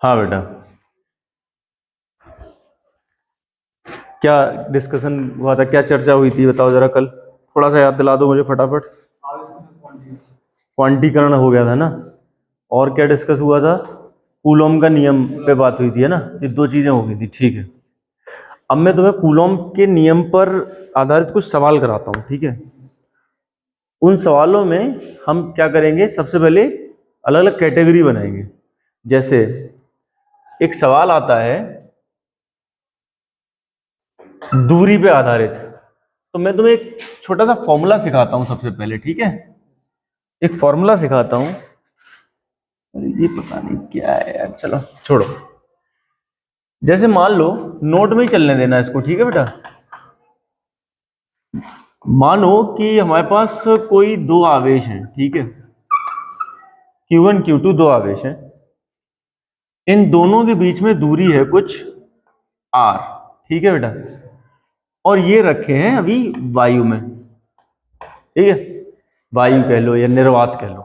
हाँ बेटा, क्या डिस्कशन हुआ था, क्या चर्चा हुई थी, बताओ जरा। कल थोड़ा सा याद दिला दो मुझे फटाफट। क्वांटीकरण हो गया था ना, और क्या डिस्कस हुआ था? कूलॉम का नियम पे बात हुई थी, है ना। ये दो चीजें हो गई थी, ठीक है। अब मैं तुम्हें कूलॉम के नियम पर आधारित कुछ सवाल कराता हूं, ठीक है। उन सवालों में हम क्या करेंगे, सबसे पहले अलग अलग कैटेगरी बनाएंगे। जैसे एक सवाल आता है दूरी पे आधारित, तो मैं तुम्हें एक छोटा सा फॉर्मूला सिखाता हूं सबसे पहले, ठीक है। एक फॉर्मूला सिखाता हूं। अरे ये पता नहीं क्या है यार, चलो छोड़ो। जैसे मान लो, नोट में ही चलने देना इसको, ठीक है बेटा। मानो कि हमारे पास कोई दो आवेश हैं, ठीक है। Q1 Q2 दो आवेश हैं। इन दोनों के बीच में दूरी है कुछ r, ठीक है बेटा। और ये रखे हैं अभी वायु में, ठीक है। वायु कह लो या निर्वात कह लो।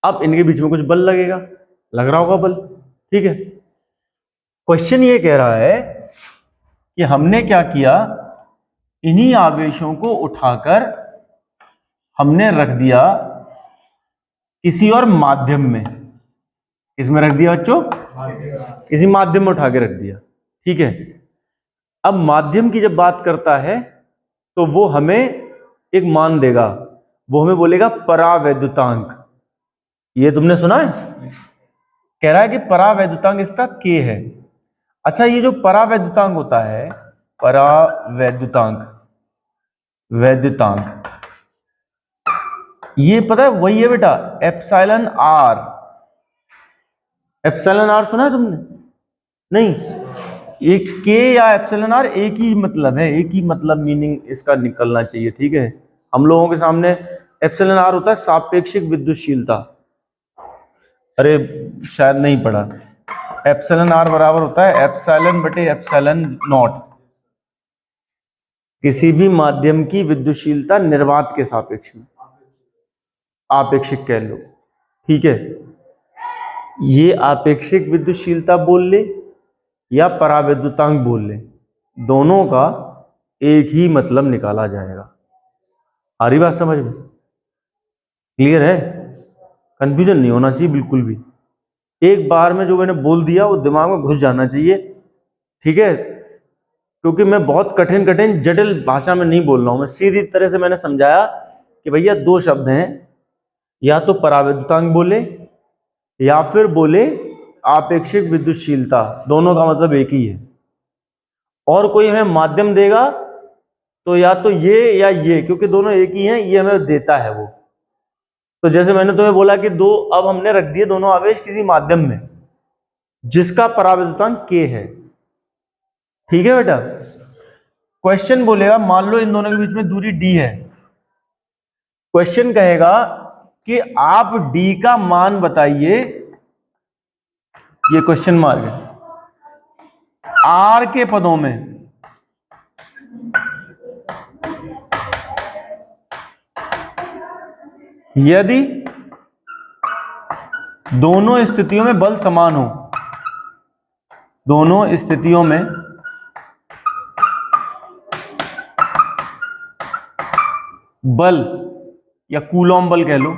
अब इनके बीच में कुछ बल लगेगा, लग रहा होगा बल, ठीक है। क्वेश्चन ये कह रहा है कि हमने क्या किया, इन्हीं आवेशों को उठाकर हमने रख दिया किसी और माध्यम में। किसमें रख दिया बच्चों? किसी माध्यम में उठा के रख दिया, ठीक है। अब माध्यम की जब बात करता है तो वो हमें एक मान देगा, वो हमें बोलेगा परावैद्युतांक। ये तुमने सुना है, कह रहा है कि परावैद्युतांक इसका k है। अच्छा, ये जो परावैद्युतांक होता है, परावैद्युतांक, वैद्युतांक, ये पता है वही है बेटा एप्सिलॉन आर। एप्सिलॉन आर सुना है तुमने? नहीं, ये के या एप्सिलॉन आर एक ही मतलब है, एक ही मतलब मीनिंग इसका निकलना चाहिए, ठीक है। हम लोगों के सामने एप्सिलॉन आर होता है सापेक्षिक विद्युतशीलता। अरे शायद नहीं पढ़ा। एप्सिलॉन आर बराबर होता है एप्सिलॉन बटे एप्सिलॉन नॉट, किसी भी माध्यम की विद्युतशीलता निर्वात के सापेक्ष में, आपेक्षिक कह लो, ठीक है। ये आपेक्षिक विद्युतशीलता बोल ले या परावैद्युतांक बोल ले, दोनों का एक ही मतलब निकाला जाएगा। आ रही बात समझ में? क्लियर है? कंफ्यूजन नहीं होना चाहिए बिल्कुल भी। एक बार में जो मैंने बोल दिया वो दिमाग में घुस जाना चाहिए, ठीक है। क्योंकि मैं बहुत कठिन कठिन जटिल भाषा में नहीं बोल रहा हूं, मैं सीधी तरह से मैंने समझाया कि भैया दो शब्द हैं, या तो परावैद्युतांक बोले या फिर बोले आपेक्षिक विद्युतशीलता, दोनों का मतलब एक ही है। और कोई हमें माध्यम देगा तो या तो ये या ये, क्योंकि दोनों एक ही हैं, ये हमें देता है वो। तो जैसे मैंने तुम्हें बोला कि दो, अब हमने रख दिए दोनों आवेश किसी माध्यम में जिसका परावैद्युतांक k है, ठीक है बेटा। क्वेश्चन बोलेगा मान लो इन दोनों के बीच में दूरी d है। क्वेश्चन कहेगा कि आप d का मान बताइए, ये क्वेश्चन मार्क है, r के पदों में। यदि दोनों स्थितियों में बल समान हो, दोनों स्थितियों में बल या कूलॉम बल कह लो,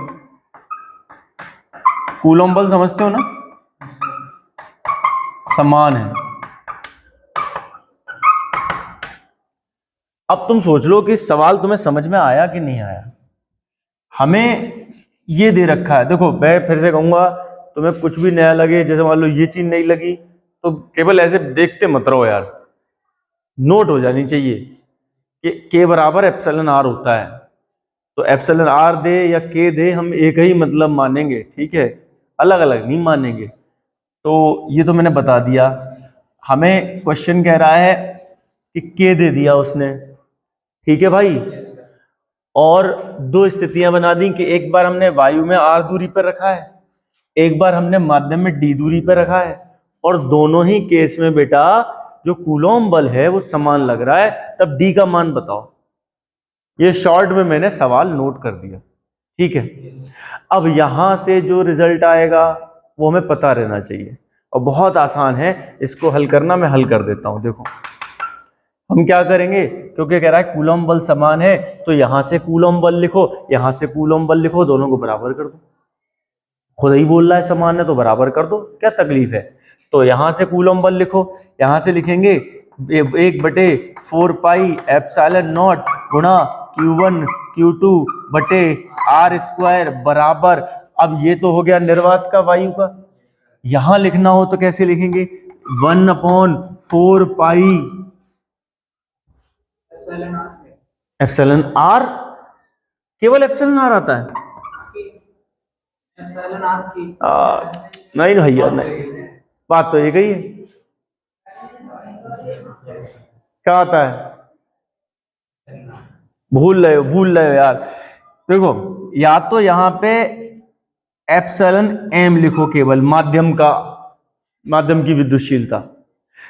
कूलॉम बल समझते हो ना, समान है। अब तुम सोच लो कि सवाल तुम्हें समझ में आया कि नहीं आया। हमें ये दे रखा है, देखो मैं फिर से कहूंगा, तुम्हें कुछ भी नया लगे, जैसे मान लो ये चीज नहीं लगी तो केवल ऐसे देखते मत रहो यार, नोट हो जानी चाहिए कि के बराबर एप्सिलॉन आर होता है। तो एप्सिलॉन आर दे या के दे, हम एक ही मतलब मानेंगे, ठीक है, अलग अलग नहीं मानेंगे। तो ये तो मैंने बता दिया। हमें क्वेश्चन कह रहा है कि के दे दिया उसने, ठीक है भाई। और दो स्थितियां बना दी कि एक बार हमने वायु में r दूरी पर रखा है, एक बार हमने माध्यम में d दूरी पर रखा है, और दोनों ही केस में बेटा जो कूलॉम बल है वो समान लग रहा है। तब d का मान बताओ। ये शॉर्ट में मैंने सवाल नोट कर दिया, ठीक है। अब यहां से जो रिजल्ट आएगा वो हमें पता रहना चाहिए, और बहुत आसान है इसको हल करना। मैं हल कर देता हूं। देखो हम क्या करेंगे, क्योंकि कह रहा है कूलम बल समान है, तो यहां से कूलम बल लिखो, यहां से कूलम बल लिखो, दोनों को बराबर कर दो। खुद ही बोल रहा है समान है तो बराबर कर दो, क्या तकलीफ है। तो यहां से कूलम बल लिखो, यहां से लिखेंगे 1/4 एप्सिलॉन नॉट गुणा Q1 Q2 बटे आर स्क्वायर बराबर, अब ये तो हो गया निर्वात का वायु का। यहां लिखना हो तो कैसे लिखेंगे, 1/4 एप्सिलॉन आर, केवल एप्सिलॉन आर आता है। नहीं भैया नहीं, बात तो एक ही है। क्या आता है, भूल रहे हो यार। देखो या तो यहां पे एप्सिलॉन एम लिखो, केवल माध्यम की विद्युतशीलता,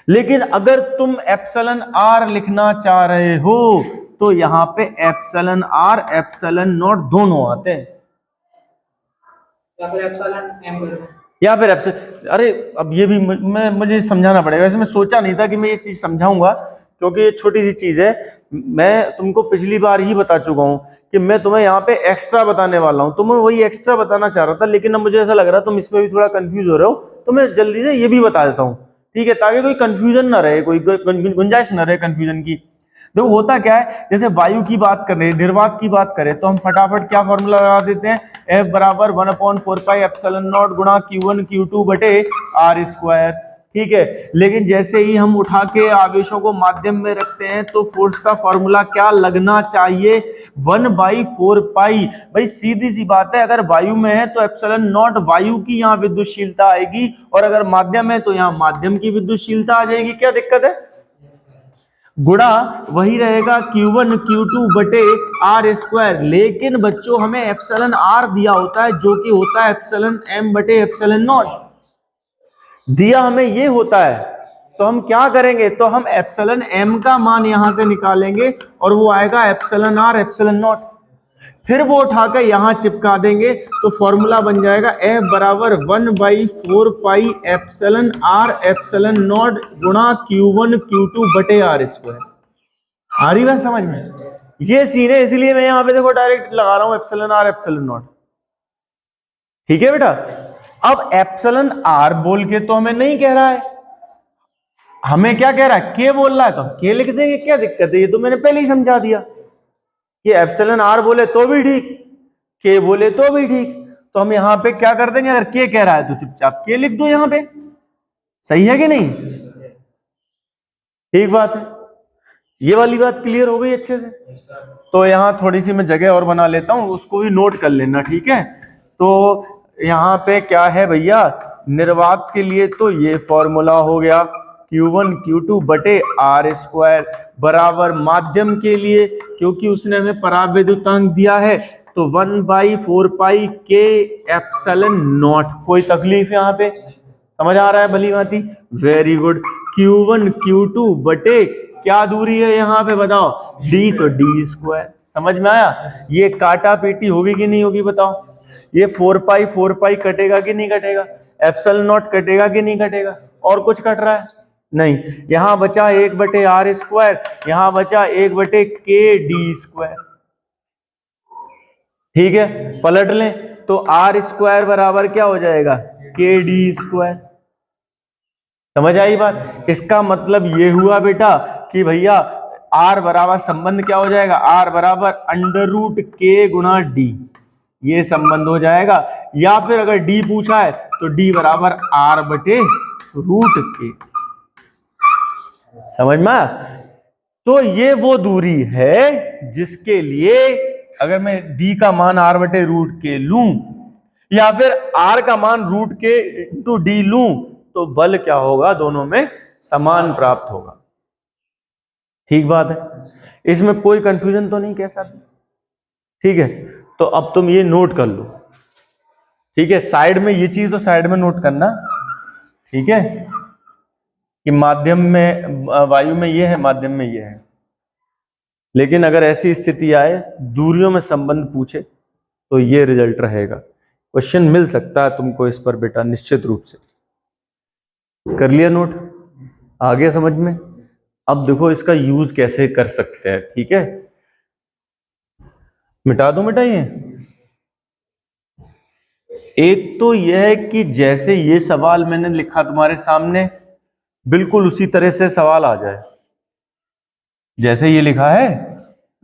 लेकिन अगर तुम एप्सिलॉन आर लिखना चाह रहे हो तो यहां पे एप्सिलॉन आर एप्सिलॉन नॉट दोनों आते हैं, या फिर एप्सिलॉन। अरे अब ये भी मुझे समझाना पड़ेगा। वैसे मैं सोचा नहीं था कि मैं ये चीज समझाऊंगा, क्योंकि ये छोटी सी चीज है। मैं तुमको पिछली बार ही बता चुका हूं कि मैं तुम्हें यहाँ पे एक्स्ट्रा बताने वाला हूं, तो मैं वही एक्स्ट्रा बताना चाह रहा था, लेकिन अब मुझे ऐसा लग रहा है तुम इसमें भी थोड़ा कंफ्यूज हो रहे हो, तो मैं जल्दी से ये भी बता देता हूँ, ठीक है, ताकि कोई कंफ्यूजन ना रहे, कोई गुंजाइश ना रहे कंफ्यूजन की। देखो होता क्या है, जैसे वायु की बात कर रहे हैं, निर्वात की बात करें, तो हम फटाफट क्या फॉर्मूला लगा देते हैं, F बराबर 1/4 एप्सिलॉन नॉट गुणा Q1 Q2 बटे आर स्क्वायर, ठीक है। लेकिन जैसे ही हम उठा के आवेशों को माध्यम में रखते हैं तो फोर्स का फॉर्मूला क्या लगना चाहिए, 1/4 पाई। भाई सीधी सी बात है, अगर वायु में है तो एप्सिलॉन नॉट वायु की यहाँ विद्युतशीलता आएगी, और अगर माध्यम है तो यहाँ माध्यम की विद्युतशीलता आ जाएगी। क्या दिक्कत है, गुणा वही रहेगा Q1 Q2 बटे आर स्क्वायर। लेकिन बच्चों हमें एप्सिलॉन आर दिया होता है, जो कि होता है एप्सिलॉन एम बटे एप्सिलॉन नॉट, दिया हमें ये होता है। तो हम क्या करेंगे, तो हम एप्सिलॉन एम का मान यहां से निकालेंगे और वो आएगा एप्सिलॉन आर एप्सिलॉन नॉट, फिर वो उठाकर यहां चिपका देंगे, तो फॉर्मूला बन जाएगा F बराबर 1/4 pi epsilon r epsilon naught गुणा Q1 Q2 बटे आर स्क्वायर। आ रही बात समझ में, ये सीन है, इसलिए मैं यहां पे देखो डायरेक्ट लगा रहा हूं एप्सिलॉन आर एप्सिलॉन नॉट, ठीक है बेटा। अब एप्सिलॉन आर बोल के तो हमें नहीं कह रहा है, हमें क्या कह रहा है, के बोल रहा है, तो के लिख देंगे, क्या दिक्कत है, ये तो मैंने पहले ही समझा दिया कि एप्सिलॉन आर बोले तो भी ठीक, के बोले तो भी ठीक। तो हम यहां पे क्या कर देंगे, अगर के कह रहा है तो चुपचाप के लिख दो यहां पे, सही है कि नहीं, ठीक बात है। ये वाली बात क्लियर हो गई अच्छे से। तो यहां थोड़ी सी मैं जगह और बना लेता हूं, उसको भी नोट कर लेना, ठीक है। तो यहां पे क्या है भैया, निर्वात के लिए तो ये फॉर्मूला हो गया Q1 Q2 बटे आर स्क्वायर बराबर माध्यम के लिए, क्योंकि उसने हमें पराविद्युतांक दिया है, तो 1/4 पाई के एप्सिलॉन नॉट। कोई तकलीफ यहां पे, समझ आ रहा है भली भांति, वेरी गुड। Q1 Q2 बटे क्या दूरी है यहाँ पे बताओ, d, तो d स्क्वायर। समझ में आया, ये काटा पीटी होगी कि नहीं होगी बताओ, ये 4 पाई कटेगा कि नहीं कटेगा, एप्सिलॉन नॉट कटेगा कि नहीं कटेगा, और कुछ कट रहा है नहीं। यहां बचा 1/r स्क्वायर, यहां बचा 1/kd स्क्वायर, ठीक है। पलट लें तो आर स्क्वायर बराबर क्या हो जाएगा, kd स्क्वायर। समझ आई बात, इसका मतलब ये हुआ बेटा कि भैया आर बराबर संबंध क्या हो जाएगा, आर बराबर √k गुणा डी, ये संबंध हो जाएगा। या फिर अगर डी पूछा है तो डी बराबर आर बटे √k। समझ में आया? तो ये वो दूरी है जिसके लिए अगर मैं डी का मान आर बटे √k लूं, या फिर आर का मान √k इंटू डी लूं, तो बल क्या होगा, दोनों में समान प्राप्त होगा। ठीक बात है, इसमें कोई कंफ्यूजन तो नहीं कह सकते, ठीक है। तो अब तुम ये नोट कर लो, ठीक है, साइड में ये चीज तो साइड में नोट करना, ठीक है, कि माध्यम में वायु में ये है, माध्यम में ये है। लेकिन अगर ऐसी स्थिति आए दूरियों में संबंध पूछे तो ये रिजल्ट रहेगा। क्वेश्चन मिल सकता है तुमको इस पर बेटा, निश्चित रूप से। कर लिया नोट? आ गया समझ में? अब देखो इसका यूज कैसे कर सकते हैं, ठीक है? मिटा दो मिटाइए। एक तो यह है कि जैसे ये सवाल मैंने लिखा तुम्हारे सामने, बिल्कुल उसी तरह से सवाल आ जाए, जैसे ये लिखा है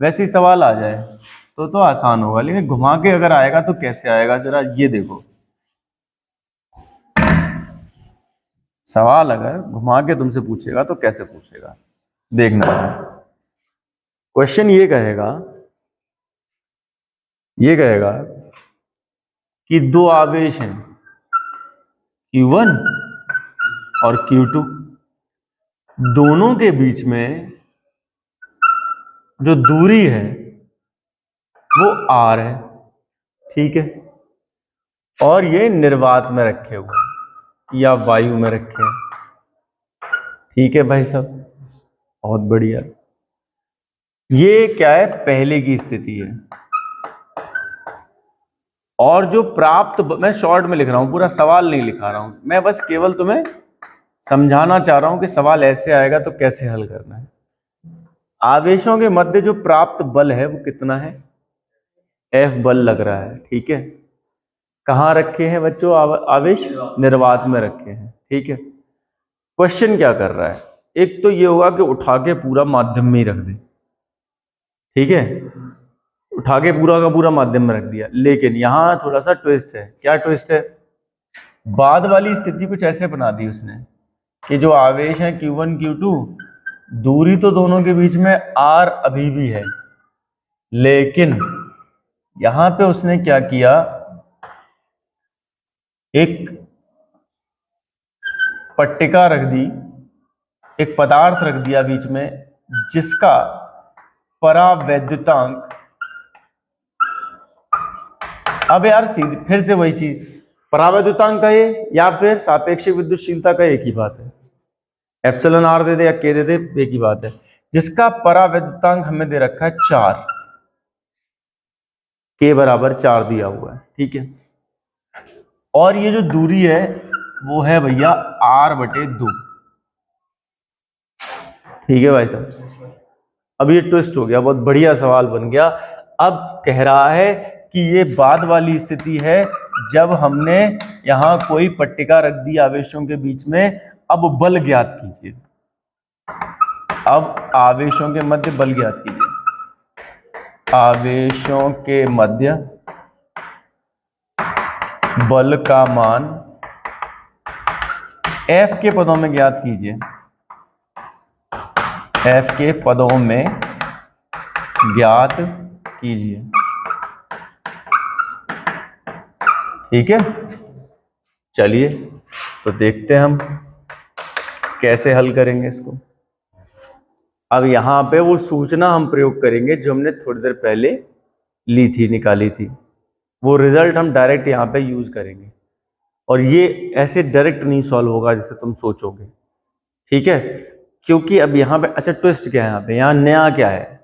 वैसे ही सवाल आ जाए तो आसान होगा। लेकिन घुमा के अगर आएगा तो कैसे आएगा, जरा ये देखो। सवाल अगर घुमा के तुमसे पूछेगा तो कैसे पूछेगा, देखना। क्वेश्चन ये कहेगा कि दो आवेश हैं Q1 और Q2, दोनों के बीच में जो दूरी है वो R है, ठीक है? और ये निर्वात में रखे हुए या वायु में रखे हैं, ठीक है भाई साहब? बहुत बढ़िया। ये क्या है? पहले की स्थिति है। और जो प्राप्त, मैं शॉर्ट में लिख रहा हूं, पूरा सवाल नहीं लिखा रहा हूं मैं, बस केवल तुम्हें समझाना चाह रहा हूं कि सवाल ऐसे आएगा तो कैसे हल करना है। आवेशों के मध्य जो प्राप्त बल है वो कितना है? F बल लग रहा है, ठीक है? कहां रखे हैं बच्चों आवेश? निर्वात में रखे हैं, ठीक है? क्वेश्चन क्या कर रहा है? एक तो ये होगा कि उठा के पूरा माध्यम में ही रख दे, ठीक है? उठा के पूरा का पूरा माध्यम में रख दिया। लेकिन यहां थोड़ा सा ट्विस्ट है। क्या ट्विस्ट है? बाद वाली स्थिति कुछ ऐसे बना दी उसने कि जो आवेश है Q1 Q2, दूरी तो दोनों के बीच में R अभी भी है, लेकिन यहां पे उसने क्या किया, एक पट्टिका रख दी, एक पदार्थ रख दिया बीच में, जिसका परावैद्युतांक, अब यार सीधी फिर से वही चीज, परावैद्युतांक कहे या फिर सापेक्षिक विद्युतशीलता का एक ही बात है। एप्सिलॉन आर दे दे या के दे दे, एक ही बात है। जिसका परावैद्युतांक हमें दे रखा है 4, के बराबर 4 दिया हुआ है, ठीक है? और ये जो दूरी है वो है भैया R/2, ठीक है भाई साहब? अब ये ट्विस्ट हो गया, बहुत बढ़िया सवाल बन गया। अब कह रहा है कि ये बाद वाली स्थिति है जब हमने यहां कोई पट्टिका रख दी आवेशों के बीच में। अब बल ज्ञात कीजिए, अब आवेशों के मध्य बल ज्ञात कीजिए। आवेशों के मध्य बल का मान F के पदों में ज्ञात कीजिए, F के पदों में ज्ञात कीजिए, ठीक है? चलिए तो देखते हैं हम कैसे हल करेंगे इसको। अब यहां पे वो सूचना हम प्रयोग करेंगे जो हमने थोड़ी देर पहले ली थी, निकाली थी। वो रिजल्ट हम डायरेक्ट यहां पे यूज करेंगे, और ये ऐसे डायरेक्ट नहीं सॉल्व होगा जैसे तुम सोचोगे, ठीक है? क्योंकि अब यहाँ पे अच्छा ट्विस्ट क्या है, यहाँ पे यहाँ नया क्या है,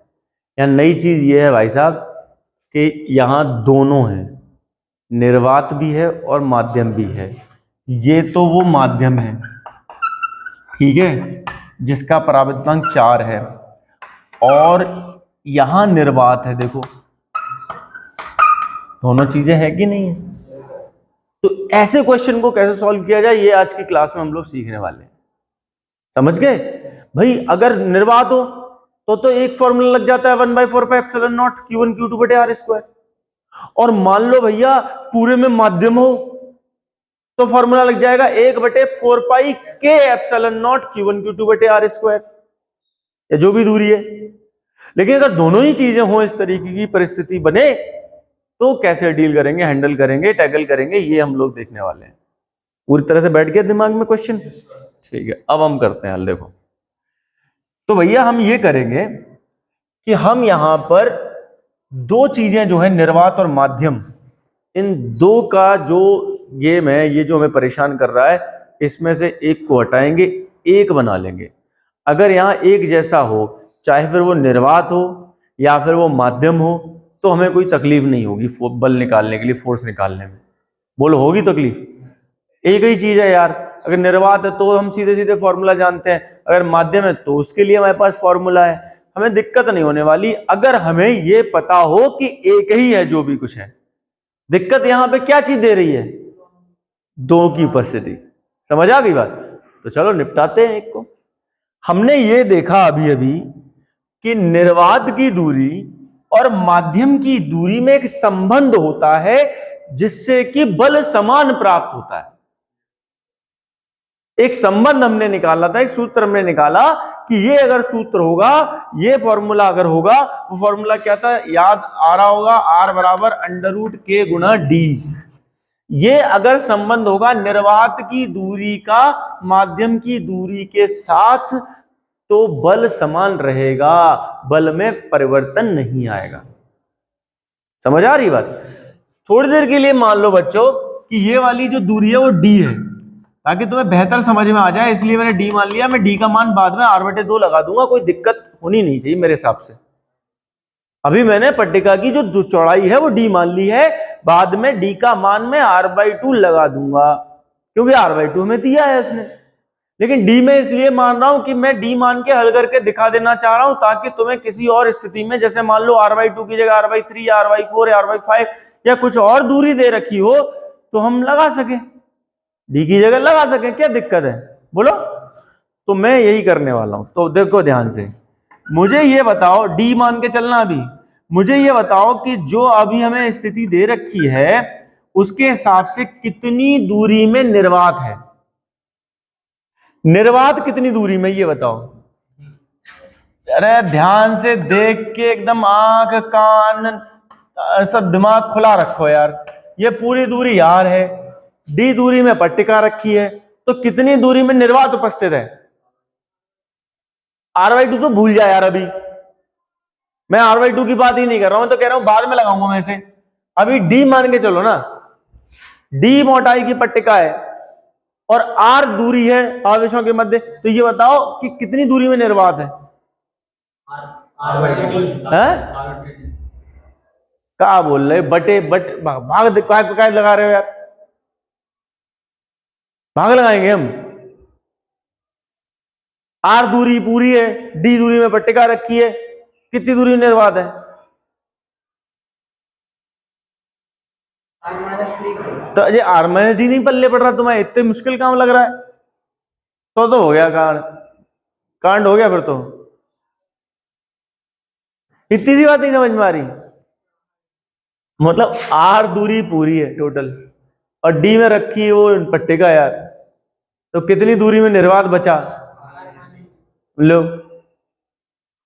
यहाँ नई चीज ये है भाई साहब कि यहाँ दोनों हैं, निर्वात भी है और माध्यम भी है। ये तो वो माध्यम है, ठीक है, जिसका परावैद्युतांक 4 है, और यहां निर्वात है। देखो दोनों चीजें है कि नहीं है? तो ऐसे क्वेश्चन को कैसे सॉल्व किया जाए, ये आज की क्लास में हम लोग सीखने वाले हैं। समझ गए भाई? अगर निर्वात हो तो एक फॉर्मूला लग जाता है 1/4πε0 Q1 Q2/R²। और मान लो भैया पूरे में माध्यम हो तो फॉर्मूला लग जाएगा 1/4πk∈0 Q1 Q2/R², या जो भी दूरी है। लेकिन अगर दोनों ही चीजें हो, इस तरीके की परिस्थिति बने, तो कैसे डील करेंगे, हैंडल करेंगे, टैकल करेंगे, ये हम लोग देखने वाले हैं। पूरी तरह से बैठ गया दिमाग में क्वेश्चन? ठीक है, अब हम करते हैं हल। देखो तो भैया हम ये करेंगे कि हम यहां पर दो चीजें जो है निर्वात और माध्यम, इन दो का जो गेम है, ये जो हमें परेशान कर रहा है, इसमें से एक को हटाएंगे, एक बना लेंगे। अगर यहां एक जैसा हो, चाहे फिर वो निर्वात हो या फिर वो माध्यम हो, तो हमें कोई तकलीफ नहीं होगी बल निकालने के लिए, फोर्स निकालने में। बोलो होगी तकलीफ। एक ही चीज है यार, अगर निर्वात है तो हम सीधे सीधे फॉर्मूला जानते हैं, अगर माध्यम है तो उसके लिए हमारे पास फॉर्मूला है, हमें दिक्कत नहीं होने वाली अगर हमें ये पता हो कि एक ही है जो भी कुछ है। दिक्कत यहां पे क्या चीज दे रही है? दो की उपस्थिति। समझ आ गई बात? तो चलो निपटाते हैं एक को। हमने ये देखा अभी अभी कि निर्वात की दूरी और माध्यम की दूरी में एक संबंध होता है जिससे कि बल समान प्राप्त होता है। एक संबंध हमने निकाला था, एक सूत्र हमने निकाला कि ये अगर सूत्र होगा, ये फॉर्मूला अगर होगा, वो फॉर्मूला क्या था याद आ रहा होगा, R बराबर √k गुणा d। ये अगर संबंध होगा निर्वात की दूरी का माध्यम की दूरी के साथ तो बल समान रहेगा, बल में परिवर्तन नहीं आएगा। समझ आ रही बात? थोड़ी देर के लिए मान लो बच्चों कि ये वाली जो दूरी है वो d है, ताकि तुम्हें बेहतर समझ में आ जाए इसलिए मैंने d मान लिया। मैं d का मान बाद में r/2 लगा दूंगा, कोई दिक्कत होनी नहीं चाहिए मेरे हिसाब से। अभी मैंने पट्टिका की जो चौड़ाई है वो d मान ली है, बाद में d का मान मैं r/2 लगा दूंगा क्योंकि r/2 में दिया है उसने। लेकिन d में इसलिए मान रहा हूं कि मैं d मान के हल करके दिखा देना चाह रहा हूं ताकि तुम्हें किसी और स्थिति में, जैसे मान लो r/2 की जगह r/3 या r/4 या r/5 या कुछ और दूरी दे रखी हो तो हम लगा सके, d की जगह लगा सके, क्या दिक्कत है बोलो? तो मैं यही करने वाला हूं। तो देखो ध्यान से, मुझे ये बताओ, d मान के चलना, अभी मुझे ये बताओ कि जो अभी हमें स्थिति दे रखी है उसके हिसाब से कितनी दूरी में निर्वात है? निर्वात कितनी दूरी में, ये बताओ। अरे ध्यान से देख के एकदम आंख कान सब दिमाग खुला रखो यार। ये पूरी दूरी यार है, d दूरी में पट्टिका रखी है, तो कितनी दूरी में निर्वात उपस्थित है? r/2 तो भूल जाए यार, अभी मैं r/2 की बात ही नहीं कर रहा हूं, तो कह रहा हूं बाद में लगाऊंगा मैं इसे। अभी d मान के चलो ना, d मोटाई की पट्टिका है और r दूरी है आवेशों के मध्य, तो ये बताओ कि कितनी दूरी में निर्वात है? क्या बोल रहे? बटे भाग काय लगा रहे हो यार? भाग लगाएंगे हम? r दूरी पूरी है, d दूरी में पट्टिका रखी है, कितनी दूरी में निर्वात है? तो अजय r-d नहीं पल्ले पड़ रहा तुम्हें, इतने मुश्किल काम लग रहा है? तो हो गया कांड हो गया फिर तो। इतनी सी बात नहीं समझ में आ रही? मतलब r दूरी पूरी है टोटल और d में रखी है वो पट्टिका यार, तो कितनी दूरी में निर्वात बचा? लो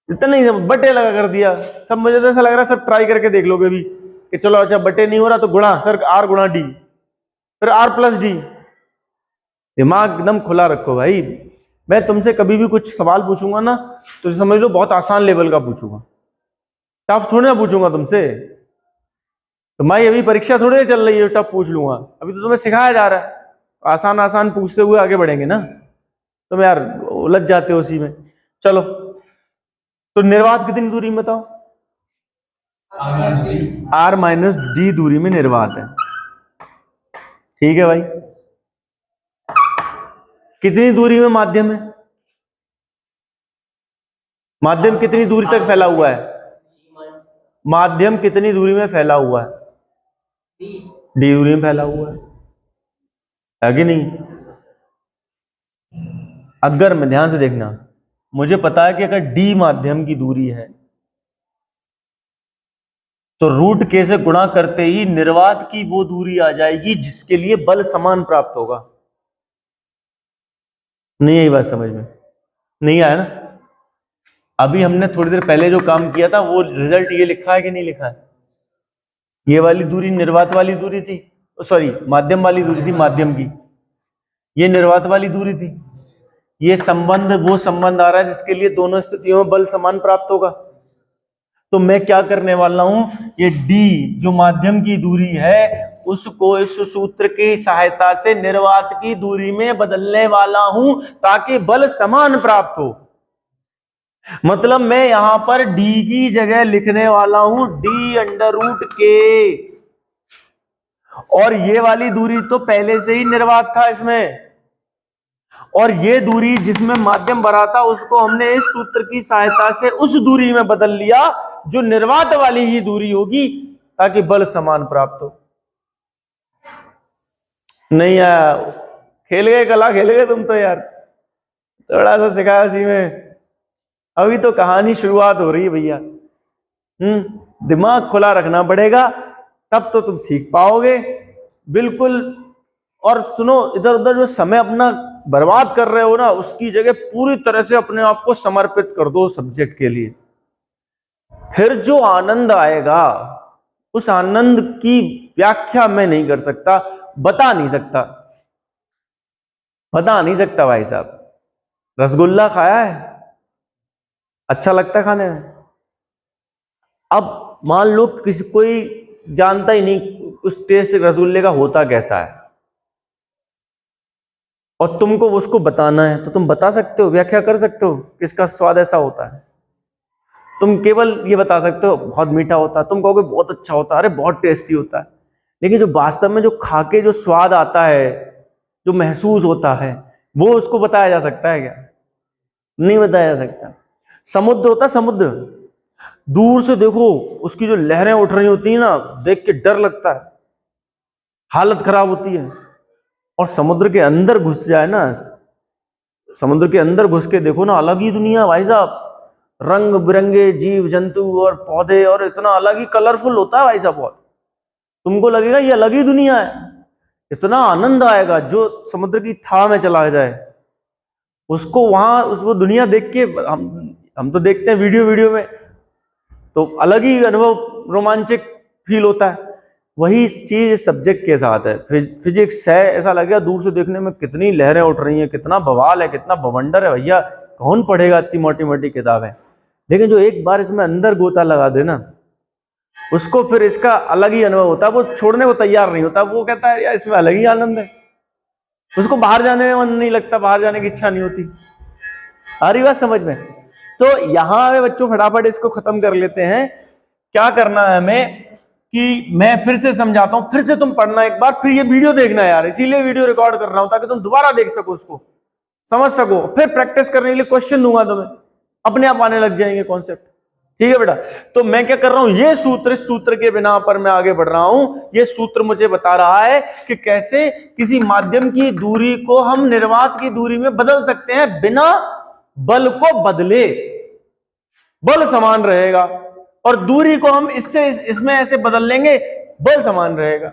इतना नहीं समझ, बटे लगा कर दिया सब। मुझे तो ऐसा लग रहा है सब ट्राई करके देख लोगे भी कि चलो अच्छा बटे नहीं हो रहा तो गुणा सर r गुणा d, फिर r+d। दिमाग एकदम खुला रखो भाई। मैं तुमसे कभी भी कुछ सवाल पूछूंगा ना तो समझ लो बहुत आसान लेवल का पूछूंगा, टफ थोड़ी ना पूछूंगा तुमसे। तुम्हारी अभी परीक्षा थोड़ी ना चल रही है टफ पूछ लूंगा, अभी तो तुम्हें सिखाया जा रहा है। आसान आसान पूछते हुए आगे बढ़ेंगे ना, तुम यार उलझ जाते हो उसी में। चलो तो निर्वात कितनी दूरी में बताओ? r-d दूरी में निर्वात है। ठीक है भाई, कितनी दूरी में माध्यम है? माध्यम कितनी दूरी तक फैला हुआ है? माध्यम कितनी दूरी में फैला हुआ है? d दूरी में फैला हुआ है कि नहीं? अगर मैं ध्यान से देखना, मुझे पता है कि अगर d माध्यम की दूरी है तो √k से गुणा करते ही निर्वात की वो दूरी आ जाएगी जिसके लिए बल समान प्राप्त होगा। नहीं आई बात समझ में? नहीं आया ना? अभी हमने थोड़ी देर पहले जो काम किया था वो रिजल्ट ये लिखा है कि नहीं लिखा है? ये वाली दूरी निर्वात वाली दूरी थी, सॉरी माध्यम वाली दूरी थी, माध्यम की ये निर्वात वाली दूरी थी। ये संबंध वो संबंध आ रहा है जिसके लिए दोनों स्थितियों में बल समान प्राप्त होगा। तो मैं क्या करने वाला हूं, ये d जो माध्यम की दूरी है उसको इस सूत्र की सहायता से निर्वात की दूरी में बदलने वाला हूं ताकि बल समान प्राप्त हो। मतलब मैं यहां पर d की जगह लिखने वाला हूं d √k। और ये वाली दूरी तो पहले से ही निर्वात था इसमें, और ये दूरी जिसमें माध्यम भरा था उसको हमने इस सूत्र की सहायता से उस दूरी में बदल लिया जो निर्वात वाली ही दूरी होगी, ताकि बल समान प्राप्त हो। नहीं यार, खेल गए, कला खेल गए तुम तो यार, थोड़ा सा सिखाया सी में, अभी तो कहानी शुरुआत हो रही है भैया। दिमाग खुला रखना पड़ेगा, तब तो तुम सीख पाओगे बिल्कुल। और सुनो, इधर उधर जो समय अपना बर्बाद कर रहे हो ना, उसकी जगह पूरी तरह से अपने आप को समर्पित कर दो सब्जेक्ट के लिए। फिर जो आनंद आएगा, उस आनंद की व्याख्या मैं नहीं कर सकता, बता नहीं सकता भाई साहब। रसगुल्ला खाया है, अच्छा लगता है खाने में। अब मान लो किसी कोई जानता ही नहीं उस टेस्ट रसगुल्ले का होता कैसा है, और तुमको उसको बताना है, तो तुम बता सकते हो, व्याख्या कर सकते हो किसका स्वाद ऐसा होता है। तुम केवल ये बता सकते हो बहुत मीठा होता है, तुम कहोगे बहुत अच्छा होता है, अरे बहुत टेस्टी होता है। लेकिन जो वास्तव में जो खा के जो स्वाद आता है, जो महसूस होता है, वो उसको बताया जा सकता है क्या? नहीं बताया जा सकता। समुद्र होता है, समुद्र दूर से देखो, उसकी जो लहरें उठ रही होती है ना, देख के डर लगता है, हालत खराब होती है। और समुद्र के अंदर घुस जाए ना, समुद्र के अंदर घुस के देखो ना, अलग ही दुनिया भाई साहब, रंग बिरंगे जीव जंतु और पौधे, और इतना अलग ही कलरफुल होता है भाई साहब। बहुत तुमको लगेगा ये अलग ही दुनिया है, इतना आनंद आएगा। जो समुद्र की थाह में चला जाए, उसको वहां उसको दुनिया देख के, हम तो देखते हैं वीडियो में, तो अलग ही अनुभव, रोमांचक फील होता है। वही चीज सब्जेक्ट के साथ है। फिजिक्स है, ऐसा लगेगा दूर से देखने में कितनी लहरें उठ रही हैं, कितना बवाल है, कितना बवंडर है भैया, कौन पढ़ेगा इतनी मोटी मोटी किताबें। लेकिन जो एक बार इसमें अंदर गोता लगा दे ना, उसको फिर इसका अलग ही अनुभव होता है, वो छोड़ने को तैयार नहीं होता। वो कहता है यार इसमें अलग ही आनंद है, उसको बाहर जाने में मन नहीं लगता, बाहर जाने की इच्छा नहीं होती। आ रही बात समझ में? तो यहां पे बच्चों फटाफट इसको खत्म कर लेते हैं। क्या करना है हमें कि मैं फिर से समझाता हूं, फिर से तुम पढ़ना एक बार, फिर ये वीडियो देखना यार, इसीलिए वीडियो रिकॉर्ड कर रहा हूं ताकि तुम दोबारा देख सको, उसको समझ सको। फिर प्रैक्टिस करने के लिए क्वेश्चन दूंगा तुम्हें, अपने आप आने लग जाएंगे कॉन्सेप्ट। ठीक है बेटा? तो मैं क्या कर रहा हूं, ये सूत्र, इस सूत्र के बिना पर मैं आगे बढ़ रहा हूं। ये सूत्र मुझे बता रहा है कि कैसे किसी माध्यम की दूरी को हम निर्वात की दूरी में बदल सकते हैं बिना बल को बदले। बल समान रहेगा, और दूरी को हम इसमें ऐसे बदल लेंगे, बल समान रहेगा।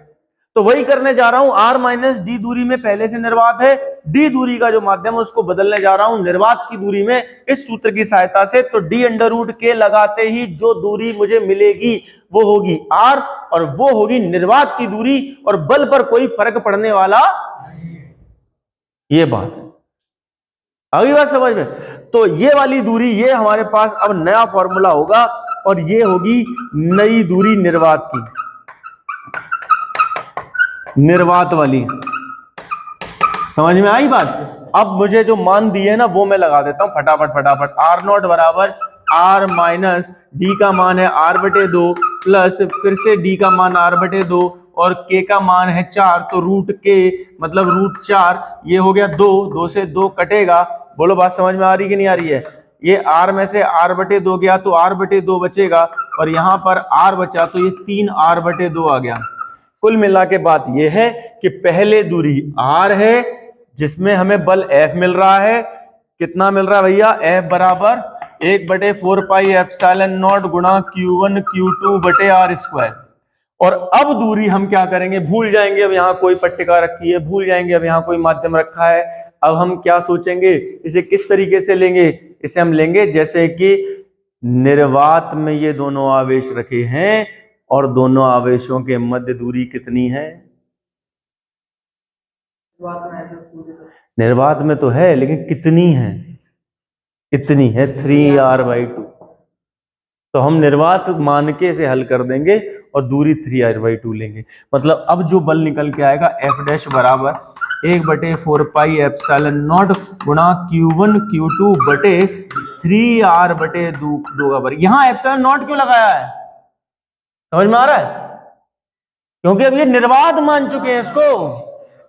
तो वही करने जा रहा हूं। r माइनस डी दूरी में पहले से निर्वात है, डी दूरी का जो माध्यम है उसको बदलने जा रहा हूं निर्वात की दूरी में, इस सूत्र की सहायता से। तो d अंडर रूट के लगाते ही जो दूरी मुझे मिलेगी वो होगी r, और वो होगी निर्वात की दूरी, और बल पर कोई फर्क पड़ने वाला, ये बात है। अगली बात समझ में? तो ये वाली दूरी, ये हमारे पास अब नया फॉर्मूला होगा, और ये होगी नई दूरी निर्वात की, निर्वात वाली। समझ में आई बात? अब मुझे जो मान दिए ना वो मैं लगा देता हूं फटाफट। आर नॉट बराबर आर माइनस डी का मान है r/2 प्लस फिर से डी का मान r/2, और k का मान है 4, तो रूट k मतलब √4, ये हो गया 2, 2 से 2 कटेगा। बोलो बात समझ में आ रही कि नहीं आ रही है? ये r में से r/2 गया तो r/2 बचेगा, और यहां पर r बचा तो ये 3r/2 आ गया। कुल मिला के बात ये है कि पहले दूरी r है जिसमें हमें बल F मिल रहा है। कितना मिल रहा है भैया? F बराबर 1/4 पाई एप्सिलॉन नॉट गुणा Q1 Q2 बटे r²। और अब दूरी हम क्या करेंगे, भूल जाएंगे अब यहाँ कोई पट्टिका रखी है, भूल जाएंगे अब यहाँ कोई माध्यम रखा है। अब हम क्या सोचेंगे, इसे किस तरीके से लेंगे? इसे हम लेंगे जैसे कि निर्वात में ये दोनों आवेश रखे हैं, और दोनों आवेशों के मध्य दूरी कितनी है? निर्वात में तो है, लेकिन कितनी है? इतनी है, 3r/2। तो हम निर्वात मान के इसे हल कर देंगे और दूरी 3r/2 लेंगे। मतलब अब जो बल निकल के आएगा F' बराबर 1/4 पाई एप्सिलॉन नॉट गुणा Q1 Q2 बटे 3r/2 का वर्ग। यहां एप्सिलॉन नॉट क्यों लगाया है? समझ में आ रहा है? क्योंकि अब ये निर्वात मान चुके हैं इसको,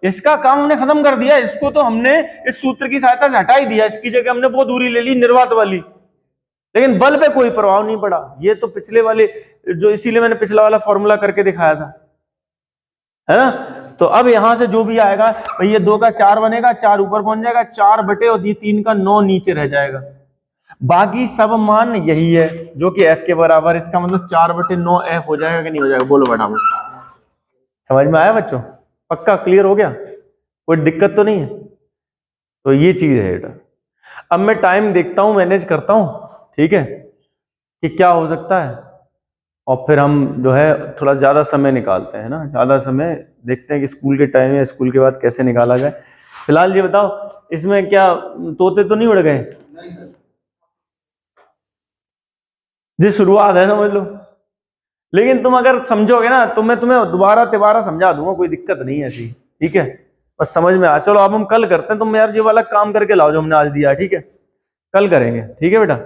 इसका काम हमने खत्म कर दिया, इसको तो हमने इस सूत्र की सहायता से हटा ही दिया, इसकी जगह हमने वो दूरी ले ली निर्वात वाली, लेकिन बल पे कोई प्रभाव नहीं पड़ा। ये तो पिछले वाले जो, इसीलिए मैंने पिछला वाला फॉर्मूला करके दिखाया था, है ना। तो अब यहां से जो भी आएगा भाई, ये 2 का 4 बनेगा, 4 ऊपर पहुंच जाएगा, 4 बटे और ये 3 का 9 नीचे रह जाएगा। बाकी सब मान यही है जो कि f के बराबर, इसका मतलब 4 बटे 9 f हो जाएगा कि नहीं हो जाएगा, बोलो फटाफट। समझ में आया बच्चों? पक्का क्लियर हो गया? कोई दिक्कत तो नहीं है? तो ये चीज है बेटा। अब मैं टाइम देखता हूं, मैनेज करता हूं, ठीक है, कि क्या हो सकता है, और फिर हम जो है थोड़ा ज्यादा समय निकालते हैं ना, ज्यादा समय देखते हैं कि स्कूल के टाइम या स्कूल के बाद कैसे निकाला जाए। फिलहाल ये बताओ, इसमें क्या तोते तो नहीं उड़ गए? जी शुरुआत है, समझ लो। लेकिन तुम अगर समझोगे ना तो मैं तुम्हें दोबारा तिबारा समझा दूंगा, कोई दिक्कत नहीं है ऐसी, ठीक है, बस समझ में आ। चलो अब हम कल करते हैं, तुम यार ये वाला काम करके लाओ जो हमने आज दिया, ठीक है, कल करेंगे, ठीक है बेटा।